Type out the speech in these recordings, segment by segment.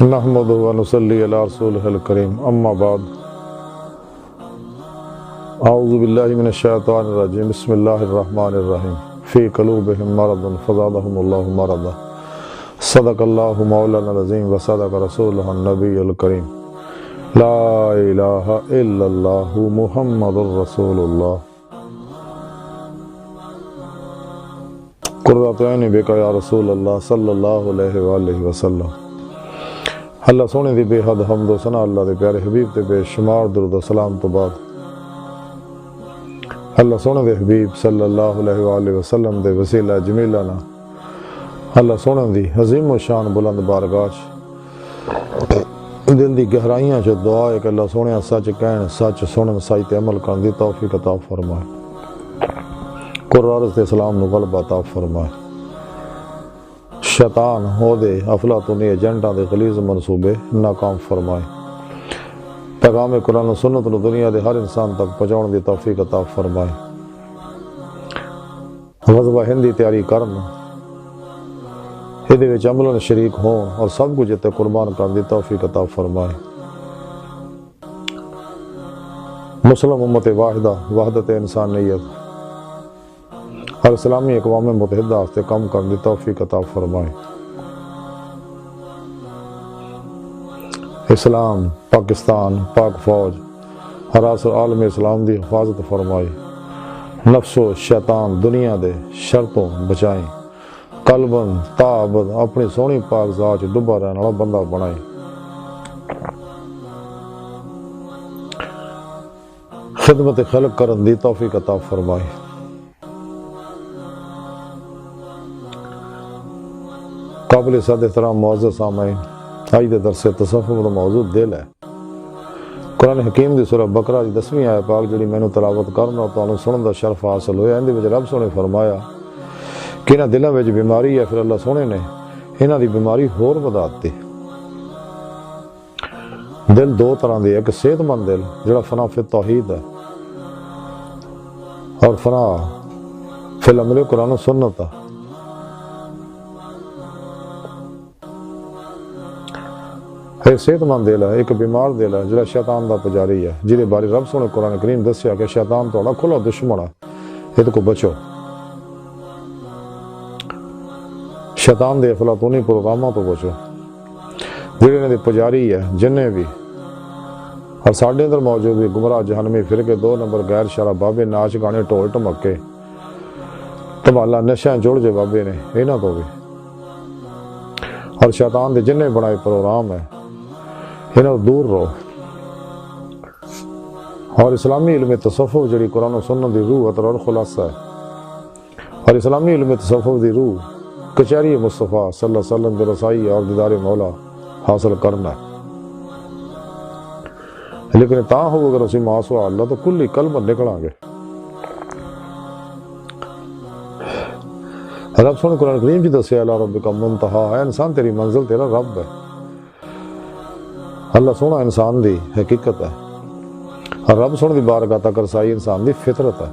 نحمدہ و نصلی علی رسولہ الکریم اما بعد اعوذ باللہ من الشیطان الرجیم بسم اللہ الرحمن الرحیم فی قلوبہم مرض فزادہم اللہ مرضا صدق اللہ مولانا العظیم و صدق رسولہ النبی الکریم لا الہ الا اللہ محمد الرسول اللہ قرۃ عین بک یا رسول اللہ صلی اللہ علیہ وآلہ وسلم۔ اللہ سونے دی بے حد حمد و ثنا اللہ دے پیارے حبیب تے بے شمار درود و سلام تو بعد اللہ سونے دے حبیب صلی اللہ علیہ وآلہ وسلم دے وسیلہ جمیلہ نا اللہ سونے دی عظیم و شان بلند بارگاہ دل دی گہرائیاں چ دعا ہے کہ اللہ سونے سچ کہن سچ سنن سچ تے عمل کرن دی توفیق عطا فرمائے، قرآن تے اسلام نو غلبہ عطا فرمائے، شیطان ہو دے افلاطونی ایجنٹاں دے غلیظ منصوبے ناکام فرمائے، پیغام قرآن و سنت نو دنیا دے ہر انسان تک پہنچاؤن دی توفیق عطا فرمائے، غزوہ ہند دی تیاری کرن ہدے وچ عملاً شریک ہون اور سب کچھ تے قربان کرن دی توفیق عطا فرمائے۔ مسلم امت واحدہ وحدت انسانیت اور اسلامی اقوام متحدہ واسطے کام کرن دی توفیق عطا فرمائے۔ اسلام، پاکستان، پاک فوج حراس عالم اسلام دی حفاظت فرمائے، نفس و شیطان دنیا دے شرطوں بچائیں، قلباً تابد اپنی سونی پاک ذات ڈبا رہنے والا بندہ بنائیں، خدمت خلق کرن دی توفیق عطا فرمائے۔ قابل صد احترام معزز سامعین، آج دے درس تصوف دا موضوع دل ہے۔ قرآن حکیم دی سورہ بقرہ دی 10ویں آیت پاک جڑی میں تلاوت کرنا تو سنن دا شرف حاصل ہویا، اندے وچ رب سونے فرمایا کہ انہاں دلاں وچ بیماری ہے، پھر اللہ سونے نے انہاں دی بیماری ہور ودا دتی۔ دل دو طرح دے، ایک صحت مند دل جڑا فنا فی توحید ہے اور فنا فی العمل قرآن و سنت ہے۔ ایک صحت مند دل ہے، ایک بیمار دل ہے جڑا شیطان دا پجاری ہے، جہدے بارے رب سونے قرآن کریم دسیا کہ شیطان تہاڈا کھلا دشمن ہے، یہ کو بچو۔ شیطان دے افلاطونی پروگراماں تو بچو، جڑے انہاں دے پجاری ہے جننے بھی اور ساڈے اندر موجود بھی گمراہ جہنمی فرقے 2 نمبر غیر شرع بابے ناچ گانے ٹول ٹمکے تمالا نشہ جوڑ جے بابے نے انہاں تو بھی، اور شیطان دے جننے بنائے پروگرام ہے انہاں دور رہو۔ اور اسلامی علم تصوف جڑی قرآن و سنت دی روح اطر اور خلاصہ ہے، اور اسلامی علم تصوف دی روح کچہری مصطفیٰ صلی اللہ علیہ وسلم دے رسائی اور دیدار مولا حاصل کرنا ہے، لیکن تاں ہو اگر اسی معاصوہ اللہ تو کلی قلب نکلاں گے۔ رب سونے قرآن کریم جی دسیا اللہ رب کا منتہا ہے، انسان تیری منزل تیرا رب ہے۔ اللہ سونا انسان دی حقیقت ہے اور رب سونے دی بارگاہ تک رسائی انسان دی فطرت ہے۔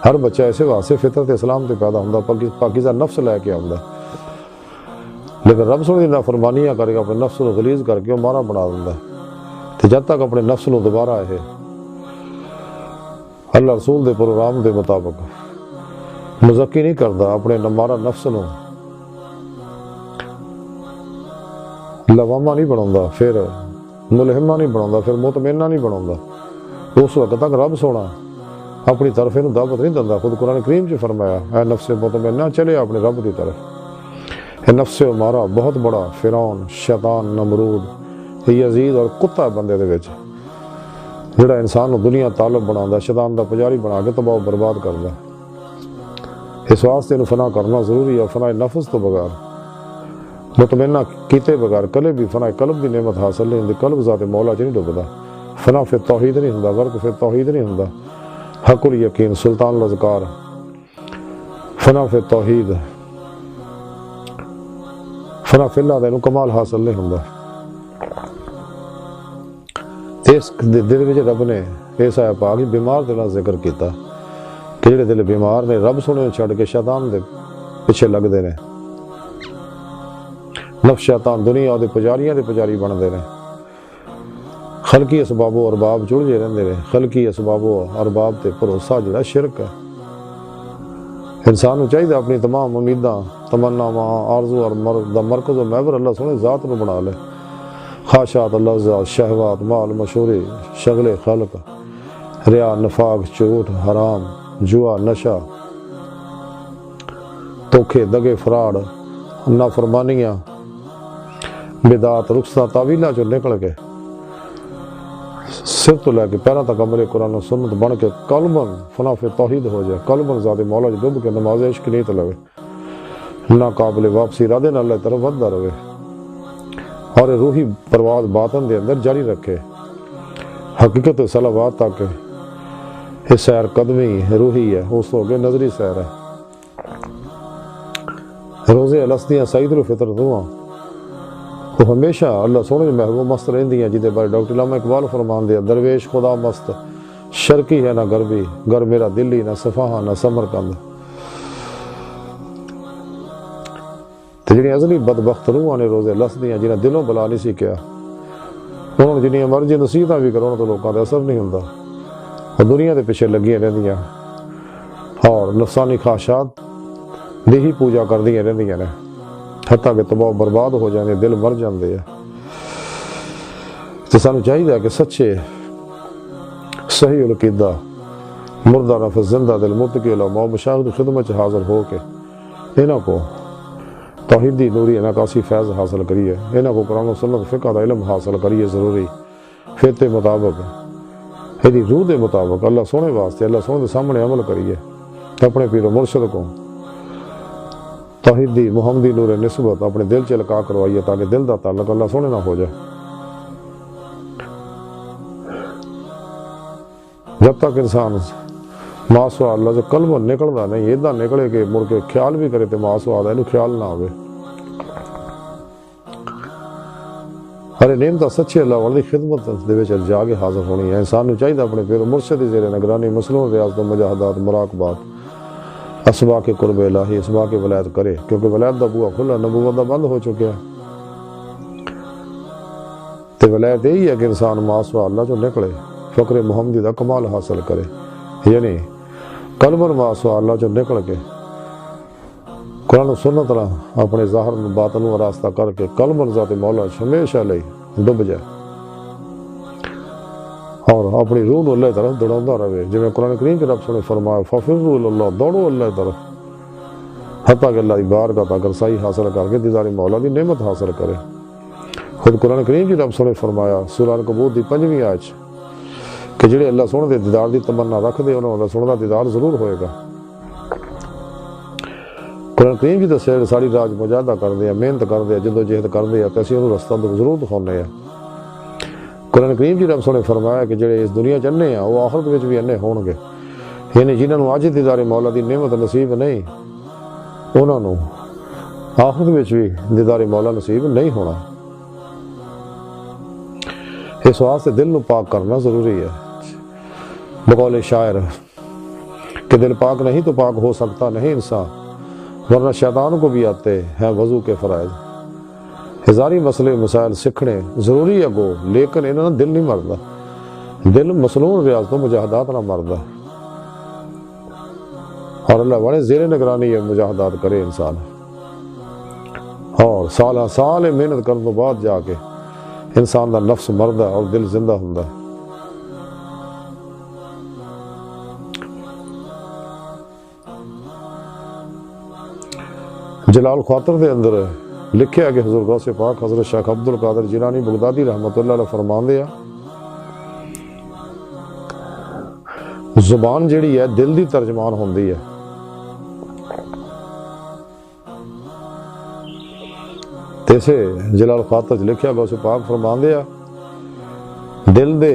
ہر بچہ ایسے واسطے فطرت اسلام تے پیدا ہوندا، پاکیزہ نفس لے کے آوندا، لیکن رب سونے دی نافرمانیاں کر کے اپنے نفس کو غلیظ کر کے مارا بنا دیندا ہے، تے جب تک اپنے نفس کو دوبارہ ہے اللہ رسول دے پروگرام دے مطابق مزکی نہیں کردا، اپنے مارا نفس نو لوامہ نہیں بناوندا، پھر ملہمہ نہیں بناوندا، پھر مطمئنہ نہیں بناوندا، اس وقت تک رب سونا اپنی طرف انہوں دعوت نہیں دندا۔ خود قرآن کریم چ فرمایا اے نفس مطمئنہ چلے اپنے رب کی طرف۔ اے نفس مارا بہت بڑا فرعون، شیطان، نمرود، یزید اور کتا بندے دے وچ جڑا انسان نو دنیا طالب بناوندا، شیطان دا پجاری بنا کے تباہ و برباد کردا۔ اس واسطے انہوں فنا کرنا ضروری ہے، فنا نفس تو بغیر مطمئنہ کیتے بغیر کلے بھی فنا قلب دی نعمت حاصل نہیں ہوندی، قلب ذات مولا چ نہیں ڈبدا، فنا فی توحید نہیں ہوندا، غرق فی توحید نہیں ہوندا، حق الیقین سلطان الاذکار فنا فی توحید فنا فی اللہ دا کمال حاصل نہیں ہوندا۔ اس دل وچ رب نے اس آیا پاک بیمار دلاں ذکر کیتا کہ جڑے دل بیمار نے رب سونے چھڑ کے شیطان دے پیچھے لگ دے نے، نفس شیطان دنیا دے پجاریاں دے پجاری بنتے ہیں، خلقی اسباب و ارباب جڑے رہتے ہیں۔ خلقی اسباب و ارباب تے بھروسہ جڑا شرک ہے۔ انسان کو چاہیے اپنی تمام امیداں، تمناواں، آرزو اور مرکز و محور اللہ سونے ذات نو بنا لے۔ خواہشات، لذات، شہوات، مال، مشورے، شغل خلق، ریا، نفاق، جھوٹ، حرام، جوا، نشہ، دھوکے، دگے، فراڈ، نافرمانیاں، بدعات، رخصتاں، تعویلاں چوں نکل کے سر تو لے کے پیروں تک عمل قرآن و سنت بن کے قلباً فنا فی توحید ہو جائے، قلباً ذات مولا جو ڈب کے نماز عشق نیت لگے، نہ قابل واپسی ارادے نہ اللہ طرف ودہ رہے، اور روحی پرواز باطن دے اندر جاری رکھے، حقیقت صلوات تک یہ سیر قدمی روحی ہے، اس ہو گئے نظری سیر ہے۔ روزے الستیاں سعید الفطر دعا وہ ہمیشہ اللہ سونے محبوب مست رہندی ہیں، جہدے بارے ڈاکٹر علامہ اقبال فرمان دیا، درویش خدا مست شرکی ہے نہ غربی، گر میرا دلی نہ صفحہ نہ سمرقند۔ تو جنہیں ازلی بدبخت روحاں نے روزے لسدیاں جنہیں دلوں بلا نہیں سی کیا، انہوں نے جنہیں مرضی نصیحتاں بھی کرو تو لوگوں کا اثر نہیں ہوندا، وہ دنیا دے پیچھے لگیاں رہندیاں اور نفسانی خواہشات دی ہی پوجا کردیاں رہندیاں نے، حتیٰ کہ تباہ برباد ہو جاندے، دل مر جاندے ہیں۔ تو سانو چاہیے کہ سچے صحیح العقیدہ مردہ نفس زندہ دل متقی علماء مشاہد خدمت حاضر ہو کے انہاں کو توحیدی نوری انعکاسی فیض حاصل کریے، انہاں کو قرآن و سنت فقہ دا علم حاصل کریے ضروری، فطرے مطابق ایدی روح دے مطابق اللہ سونے واسطے اللہ سونے دے سامنے عمل کریے، اپنے پیر و مرشد کو توحیدی محمدی نور نسبت اپنے دل چ لکا کروائیے تاکہ دل دا تعلق اللہ سونے نہ ہو جائے۔ جب تک انسان ماسوا اللہ جو قلب نکلدا نہیں، ایداں نکلے کہ مڑ کے خیال بھی کرے تے ماسوا دا اینو خیال نہ آوے۔ ہر نعمت سچے اللہ والی خدمت دے وچ جا کے حاضر ہونی ہے۔ انسان نو چاہیے اپنے پیر مرشد دی زیر نگرانی مصنوع ریاضت و مجاہدات مراقبات اسباق قرب الہی اسباق ولایت کرے، کیونکہ ولایت دا بوا کھلا، نبوت دا بند ہو چکیا۔ تے ولایت یہی ہے کہ انسان ماسوا اللہ جو نکلے، فقر محمدی دا کمال حاصل کرے، یعنی قلباً ماسوا اللہ جو نکل کے قرآن و سنت نہ اپنے ظاہر باطن و راستہ کر کے قلباً ذات مولا ہمیشہ لئی ڈب جائے اور اپنی روح نو اللہ طرف دوڑاؤندا رہے، جویں قرآن کریم کے رب نے فرمایا ففروا الی اللہ، دوڑو اللہ طرف حتیٰ کہ اللہ دی بارگاہ تک رسائی حاصل کر کے دیدار مولا دی نعمت حاصل کرے۔ خود قرآن کریم کی رب نے فرمایا سورہ عنکبوت دی 5ویں آیت کہ جڑے اللہ سونے دے دیدار دی تمنا رکھ دے انہوں اللہ سونے دا دیدار ضرور ہوئے گا۔ قرآن کریم کی دسیا ساری راج مجاہدہ کر دیا، محنت کر دیا، جد و جہد کر دیا، تے اسی انہوں رستہ ضرور دکھانے ہیں۔ قرآن کریم کی رب نے فرمایا کہ جڑے اس دنیا چ انے ہیں وہ آخرت وچ بھی انے ہون گے، یعنی جنہاں نوں اج دیدار مولا دی نعمت نصیب نہیں انہاں نوں آخرت وچ بھی دیدار مولا نصیب نہیں ہونا۔ اس واسطے دل نو پاک کرنا ضروری ہے۔ بقول شاعر کہ دل پاک نہیں تو پاک ہو سکتا نہیں انسان، ورنہ شیطان کو بھی آتے ہیں وضو کے فرائض۔ ہزاری مسئلے مسائل سکھنے ضروری ہے گو، لیکن انہاں دل نہیں مردا، دل مصنوع ریاضت و مجاہدات نہ مردا، اور اللہ بڑے زیر نگرانی ہے مجاہدات کرے انسان، اور سالہ سال محنت کرنے بعد جا کے انسان دا نفس مردا اور دل زندہ ہوندا۔ جلال خاطر دے اندر لکھیا کہ حضور غوث پاک حضرت شیخ عبد القادر جیلانی بغدادی رحمۃ اللہ علیہ فرماندے ہیں زبان جڑی ہے دل دی ترجمان ہوندی ہے۔ تیسے جلال خاطر لکھیا غوث پاک فرماندے ہیں دل دے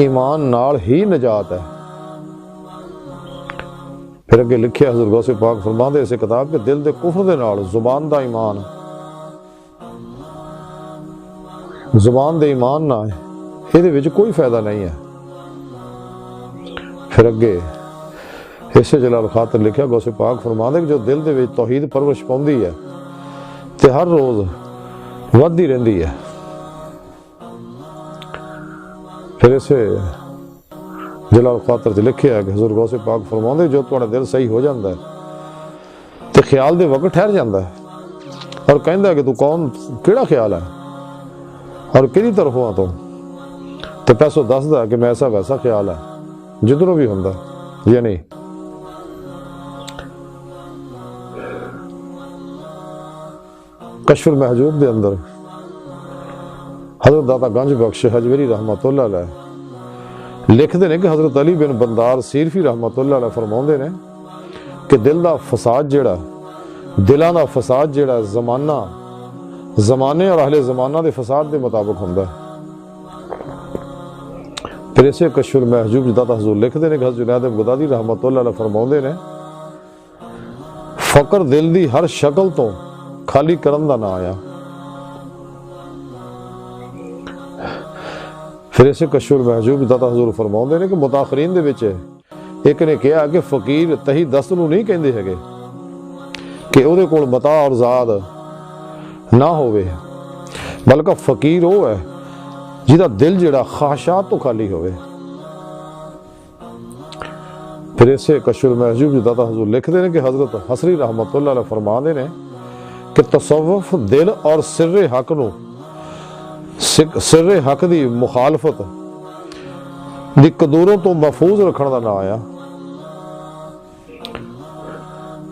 ایمان نال ہی نجات ہے۔ پھر اگے لکھیا حضور غوث پاک فرماندے اسے کتاب کہ دل دے کفر دے نال زبان دا ایمان، زبان دے ایمان نہ یہ وچ کوئی فائدہ نہیں ہے۔ پھر اگے اسے جلال خاطر لکھیا غوث پاک فرماندے کہ جو دل دے وچ توحید پرورش پاؤندی ہے تے ہر روز ودی رہندی ہے۔ پھر اسے جلال خاطر چ لکھیا ہے کہ حضور غوث پاک فرماؤندے جو تہاڈا دل صحیح ہو جاندا ہے تے خیال دے وقت ٹھہر جاندا ہے اور کہندا ہے کہ تو کون کیڑا خیال ہے اور کہڑی طرفوں آ تو پیسو دسدا کہ میں ایسا ویسا خیال ہے جدھروں بھی ہوندا یا نہیں۔ کشف المحجوب دے اندر حضرت داتا گنج بخش حجویری رحمۃ اللہ علیہ لکھتے ہیں کہ حضرت علی بن بندار سیرفی رحمۃ اللہ علیہ فرماؤندے نے کہ دل دا فساد جیڑا دلاں دا فساد جیڑا زمانے اور اہل زمانہ دے فساد دے مطابق ہوندا ہے۔ پھر اسے کشف المحجوب داتا حضور لکھتے ہیں کہ حضرت جنید بغدادی رحمۃ اللہ علیہ فرماؤندے نے فقر دل دی ہر شکل تو خالی کرن دا نہ آیا۔ پھر اسے کشف المحجوب داتا حضور فرماؤندے نے کہ متاخرین دے وچ ایک نے کہا کہ فقیر تہی دست نو نہیں کہندے ہگے کہ او دے کول متاع اور زاد نہ ہوئے، بلکہ فقیر وہ ہے جہاں دل جڑا خواہشات تو خالی ہوئے۔ پھر اسے کشف المحجوب داتا حضور لکھتے ہیں کہ حضرت حسری رحمۃ اللہ علیہ فرماندے نے کہ تصوف دل اور سر حق دی مخالفت دی قدوروں تو محفوظ رکھن دا نہ آیا۔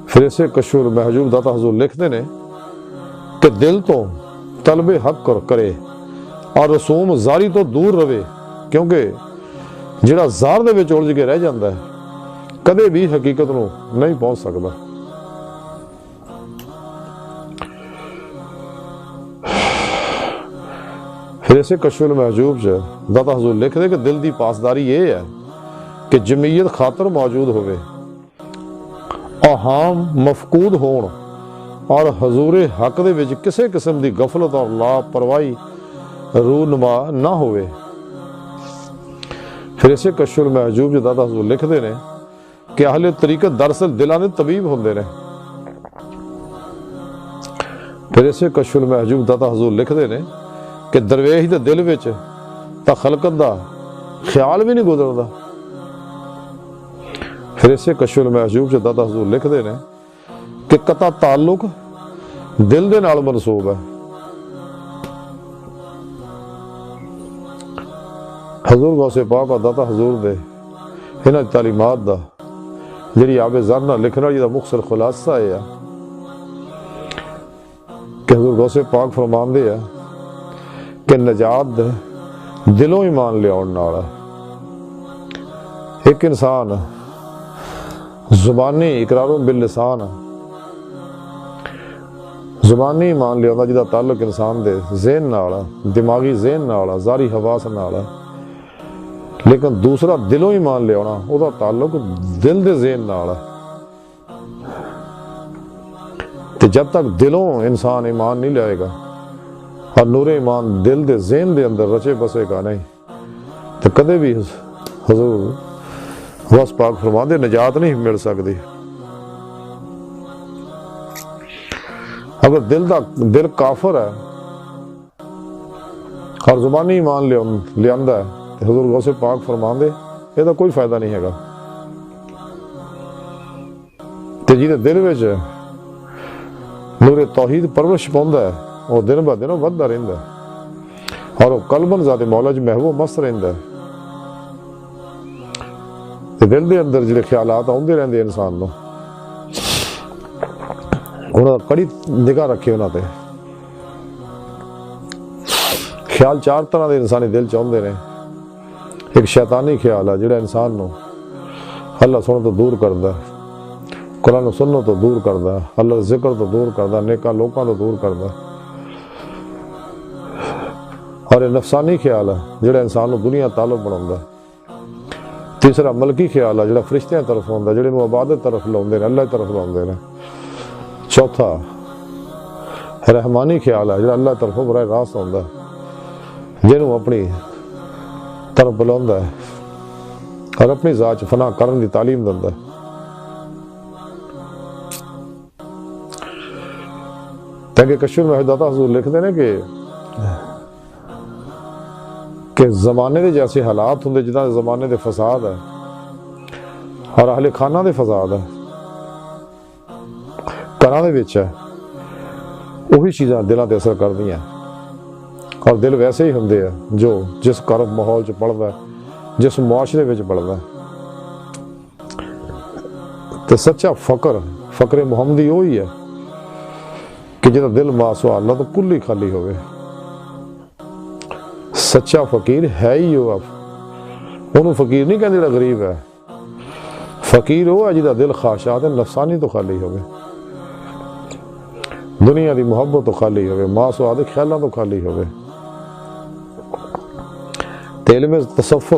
پھر اسے کشف المحجوب داتا حضور لکھتے ہیں کہ دل تو طلب حق کرے اور رسوم زاری تو دور رہے، کیونکہ جڑا زار دے وچ الجھ کے رہ جاندا ہے کدے بھی حقیقت نو نہیں پہنچ سکتا۔ پھر اسے کشف المحجوب داتا حضور لکھ دے کہ دل دی پاسداری یہ ہے کہ جمعیت خاطر موجود ہوئے، اہام مفقود ہون اور حضور حق دے وچ کسے قسم دی غفلت اور لاپرواہی رونما نہ ہوئے۔ پھر اسے کشف المحجوب داتا حضور لکھ دے نے کہ اہل طریقت دراصل دلاں دے طبیب ہوندے نے۔ پھر اسے کشف المحجوب داتا حضور لکھ دے نے کہ درویش دے دل وچ تا خلقت دا خیال بھی نہیں گزردا۔ پھر اسے کشف المحجوب داتا حضور لکھ دے نے کہ قطع تعلق دل دے نال منسوب ہے۔ حضور غوث پاک اور داتا حضور دے انہاں تعلیمات دا جڑی آب زرنا لکھن والی دا مختصر خلاصہ ہے کہ حضور غوث پاک فرماندے ہیں کہ نجات دلوں ایمان لے آن نال۔ ایک انسان زبانی اقرار باللسان زبانی ایمان لے آندا جدا تعلق انسان دے ذہن نال دماغی ذہن نال ظاہری حواس نال، لیکن دوسرا دلوں ایمان لے آنا او دا تعلق دل دے ذہن نال ہے۔ تے جب تک دلوں انسان ایمان نہیں لائے گا اور نور ایمان دل دے ذہن دے اندر رچے بسے گا نہیں تو کدے بھی حضور غوث پاک فرماندے نجات نہیں مل سکتی۔ اگر دل کافر ہے اور زبانی ایمان لے آندا ہے تو حضور غوث پاک فرماندے یہ دا کوئی فائدہ نہیں ہے۔ تے جی دل وچ نور توحید پرورش پوندا ہے وہ دن بہ دن ودتا رہندا ہے اور وہ قلباً ذات مولا جی محبوب مست رہندا ہے۔ دل دے اندر جڑے خیالات آندے رہندے انسان نو انہاں دا کڑی نگاہ رکھے انہاں تے۔ خیال چار طرح دے انسانی دل چ آندے نے۔ ایک شیطانی خیال ہے جڑا انسان نو اللہ سننے تو دور کردا ہے، قرآن سننے تو دور کردا ہے، اللہ ذکر تو دور کردا ہے، نیکاں لوکاں تو دور کردا ہے۔ اور یہ نفسانی خیال ہے جڑا انسان نو دنیا تعلق بناوندا ہے۔ تیسرا ملکی خیال ہے جڑا فرشتیاں طرف ہوندا ہے، جڑے نو عبادت طرف لاوندے نے، اللہ کی طرف لاوندے نے۔ چوتھا رحمانی خیال ہے جڑا اللہ کی طرف براہ راست ہوندا ہے، جنوں اپنی طرف بلاوندا ہے اور اپنی ذات فنا کرن دی تعلیم دیندا ہے۔ تاکہ کشف المحب داتا حضور لکھتے ہیں کہ زمانے دے جیسے حالات ہوں جداں زمانے دے فساد ہے اور اہل خانہ دے فساد ہے گھراں دے وچ ہے وہی چیزاں دلاں تے اثر کردیاں اور دل ویسے ہی ہوندے ہیں جو جس کرب ماحول چ پڑھدا ہے جس معاشرے وچ پڑھدا ہے تے سچا فقر محمدی وہی ہے کہ جہاں دل ماسوا اللہ تو کل ہی خالی ہوئے سچا فقیر ہے ہی انہوں فقیر نہیں کہتے جڑا غریب ہے فقیر وہ ہے جہاں دل خواہشات نفسانی تو خالی ہوئے دنیا دی محبت تو خالی ہوئے ماسوا دے خیالات تو خالی ہوئے علم تصوف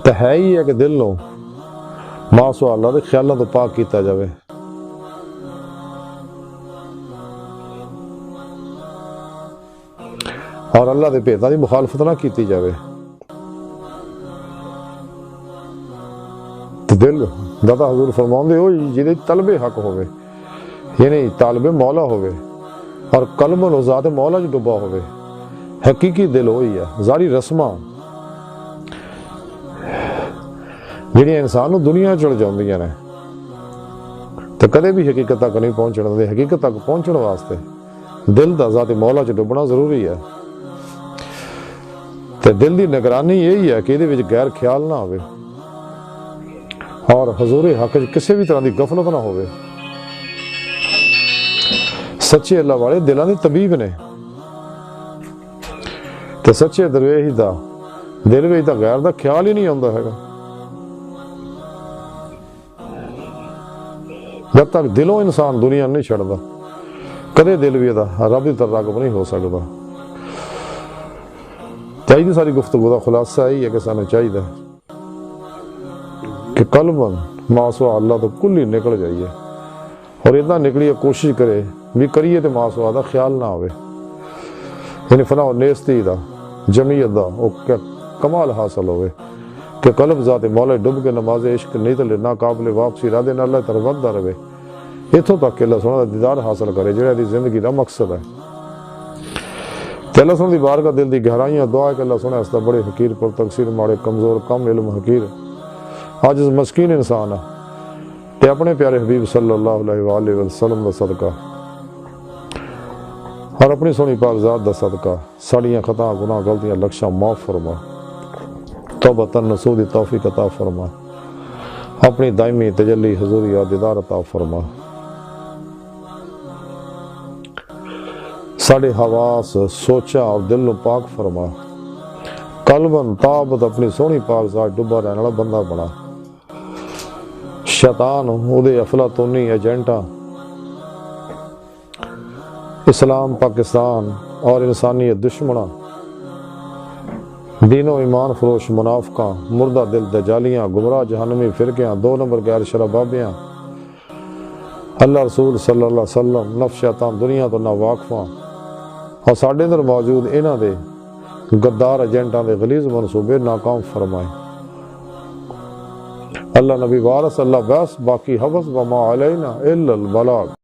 تو ہے ہی ہے کہ دل نو ماسوا اللہ دے خیالات تو پاک کیتا جاوے اور اللہ دے بھیتاں دی مخالفت نہ کیتی جاوے تو دل داتا حضور فرماؤندے ہو جہدے طلب حق ہوئے یعنی طالب مولا ہوئے اور قلب و ذات مولا جو ڈبا ہوئے حقیقی دل ہوئی ہے ظاہری رسماں جہاں انسان نو دنیا چڑھ جاندیاں نے تو کدے بھی حقیقت تک نہیں پہنچنا دے حقیقت تک پہنچن واسطے دل دا ذات مولا چ ڈبنا ضروری ہے تے دل دی نگرانی یہی ہے کہ یہ وچ غیر خیال نہ ہوئے اور حضور حق کسی بھی طرح دی غفلت نہ ہوئے سچے اللہ والے دلاں دے طبیب نے تے سچے درویش دا دل وچ تا غیر دا خیال ہی نہیں آندا ہے جب تک دلوں انسان دنیا نہیں چھڑدا کدے دل بھی دا رب دی طرف راغب نہیں ہو سکدا چاہیے ساری گفتگو دا خلاصہ یہی ہے کہ سانو چاہیے کہ قلباً ماسوا اللہ تو کل ہی نکل جائیے اور اتنا نکلیے کوشش کرے بھی کریے تو ماسوا دا خیال نہ ہوئے یعنی فنا و نیستی دا جمعیت دا کمال حاصل ہوئے کہ قلب ذات مولا ڈب کے نماز عشق نہیں تو لینا قابل واپسی ارادے نہ اللہ طرف ودہ رہے اتوں تک کہ اللہ سونا دا دیدار حاصل کرے جہاں دی زندگی دا مقصد ہے تے اللہ سونا دی بارگاہ دل دی گہرائیاں دعا ہے کہ اللہ سونا اس دا بڑے حقیر پر تقصیر ماڑے کمزور کم علم حقیر عاجز مسکین انسان ہے تے اپنے پیارے حبیب صلی اللہ علیہ وآلہ وسلم دا صدقہ اور اپنی سونی پاک ذات دا صدقہ ساڑیاں خطا گناہ غلطیاں لکشاں معاف فرما توبۃ نصوح دی توفیق عطا فرما اپنی دائمی تجلی حضوری اور دیدار عطا فرما ساڑے حواس سوچا اور دل نو پاک فرما قلباً تابت اپنی سونی پاک ذات ڈبا رہنے والا بندہ بنا شیطان اودے افلاطونی ایجنٹاں اسلام پاکستان اور انسانیت دشمناں دین و ایمان فروش منافقاں مردہ دل دجالیاں گمراہ جہنمی فرقیاں دو نمبر غیر شرابابیاں اللہ رسول صلی اللہ علیہ وسلم نفس شیطان دنیا تو نہ واقفاں اور ساڑھے اندر موجود انہاں دے غدار ایجنٹاں دے غلیظ منصوبے ناکام فرمائے اللہ نبی وارث اللہ بس باقی حفظ وما علینا الا البلاغ